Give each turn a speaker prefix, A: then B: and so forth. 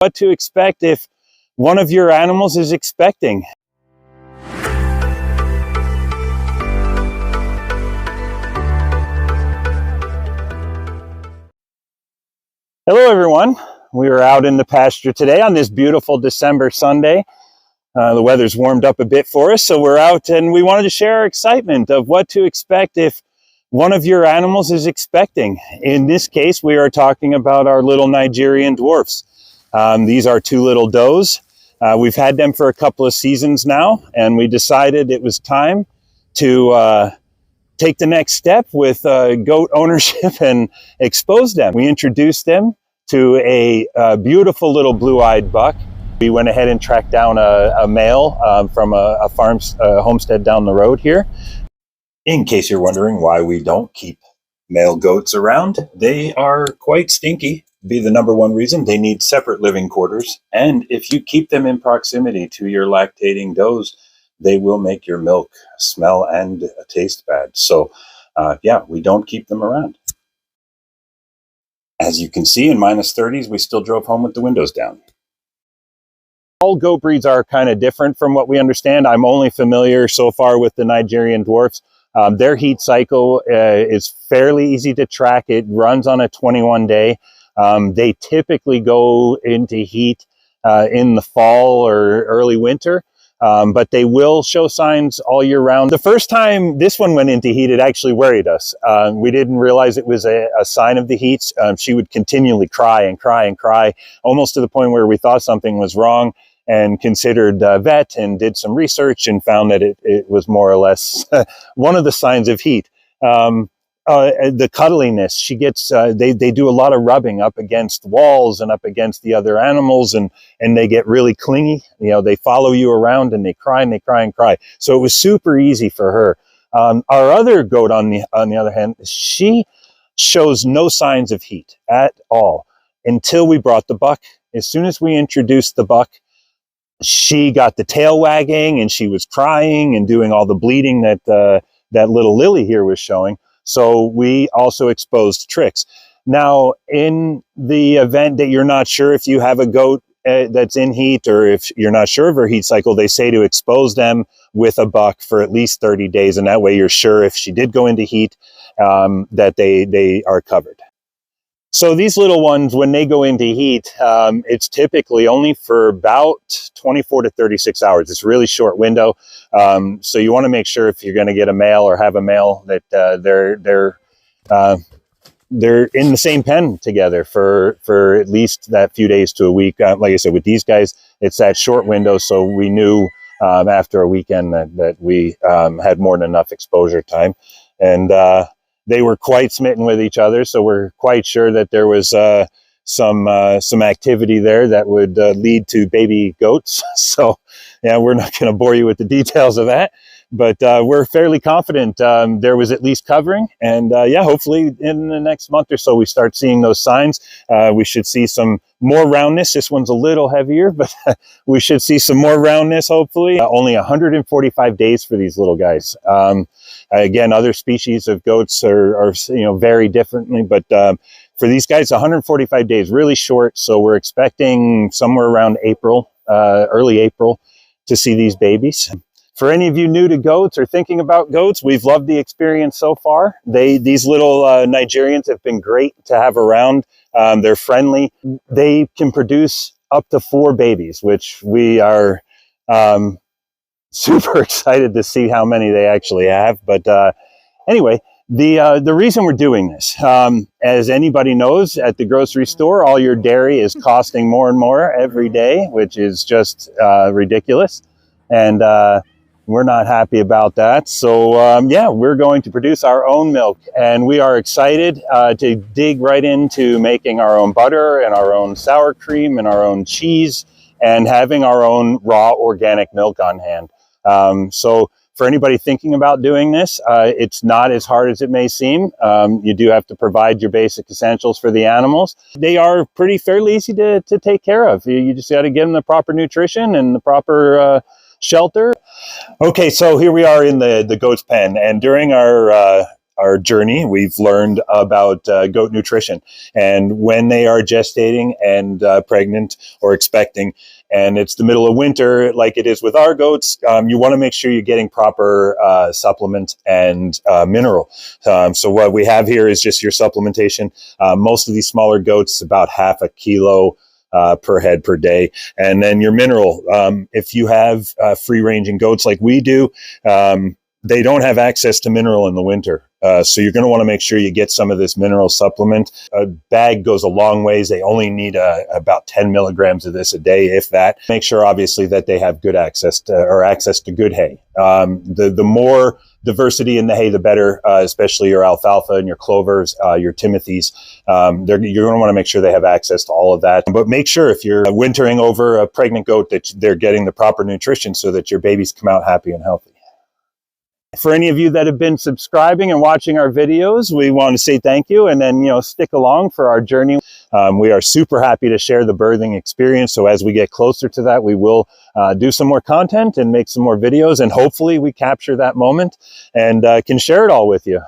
A: What to expect if one of your animals is expecting. Hello everyone, we are out in the pasture today on this beautiful December Sunday. The weather's warmed up a bit for us, so we're out and we wanted to share our excitement of what to expect if one of your animals is expecting. In this case, we are talking about our little Nigerian dwarfs. These are two little does. We've had them for a couple of seasons now, and we decided it was time to take the next step with goat ownership and expose them. We introduced them to a beautiful little blue-eyed buck. We went ahead and tracked down a male from a homestead down the road here. In case you're wondering why we don't keep male goats around, they are quite stinky. Be the number one reason. They need separate living quarters, and if you keep them in proximity to your lactating does, they will make your milk smell and taste bad. So yeah, we don't keep them around. As you can see, in -30s, we still drove home with the windows down. All goat breeds are kind of different from what we understand. I'm only familiar so far with the Nigerian Dwarfs. Their heat cycle is fairly easy to track. It runs on a 21-day. They typically go into heat in the fall or early winter, but they will show signs all year round. The first time this one went into heat, it actually worried us. We didn't realize it was a sign of the heat. She would continually cry and cry and cry, almost to the point where we thought something was wrong and considered a vet and did some research and found that it was more or less one of the signs of heat. The cuddliness, she gets, they do a lot of rubbing up against walls and up against the other animals, and they get really clingy. You know, they follow you around and they cry and they cry and cry. So it was super easy for her. Our other goat, on the other hand, she shows no signs of heat at all until we brought the buck. As soon as we introduced the buck, she got the tail wagging and she was crying and doing all the bleeding that that little Lily here was showing. So we also exposed Trix. Now, in the event that you're not sure if you have a goat that's in heat, or if you're not sure of her heat cycle, they say to expose them with a buck for at least 30 days. And that way you're sure if she did go into heat, that they are covered. So these little ones, when they go into heat, it's typically only for about 24 to 36 hours. It's a really short window. So you want to make sure if you're going to get a male or have a male that they're in the same pen together for at least that few days to a week. Like I said, with these guys, it's that short window. So we knew after a weekend that we had more than enough exposure time. And they were quite smitten with each other, so we're quite sure that there was some activity there that would lead to baby goats. So yeah, we're not going to bore you with the details of that, but we're fairly confident there was at least covering. And yeah, hopefully in the next month or so we start seeing those signs. We should see some more roundness. This one's a little heavier, but we should see some more roundness, hopefully. Only 145 days for these little guys. Again, other species of goats are vary differently, but for these guys, 145 days, really short. So we're expecting somewhere around April, early April, to see these babies. For any of you new to goats or thinking about goats, we've loved the experience so far. These little Nigerians have been great to have around. They're friendly. They can produce up to 4 babies, which we are super excited to see how many they actually have. But anyway, the reason we're doing this, as anybody knows, at the grocery store, all your dairy is costing more and more every day, which is just ridiculous. And we're not happy about that. So yeah, we're going to produce our own milk, and we are excited to dig right into making our own butter and our own sour cream and our own cheese and having our own raw organic milk on hand. So for anybody thinking about doing this, it's not as hard as it may seem. You do have to provide your basic essentials for the animals. They are fairly easy to take care of. You just got to give them the proper nutrition and the proper shelter. Okay, so here we are in the goat's pen, and during our our journey, we've learned about goat nutrition, and when they are gestating and pregnant or expecting, and it's the middle of winter, like it is with our goats, you want to make sure you're getting proper supplement and mineral. So what we have here is just your supplementation. Most of these smaller goats, about half a kilo per head per day. And then your mineral, if you have free ranging goats like we do, they don't have access to mineral in the winter. So you're going to want to make sure you get some of this mineral supplement. A bag goes a long ways. They only need about 10 milligrams of this a day, if that. Make sure, obviously, that they have good access to good hay. The more diversity in the hay, the better, especially your alfalfa and your clovers, your timothys. You're going to want to make sure they have access to all of that. But make sure if you're wintering over a pregnant goat that they're getting the proper nutrition so that your babies come out happy and healthy. For any of you that have been subscribing and watching our videos, we want to say thank you, and then, stick along for our journey. We are super happy to share the birthing experience. So as we get closer to that, we will do some more content and make some more videos, and hopefully we capture that moment and can share it all with you.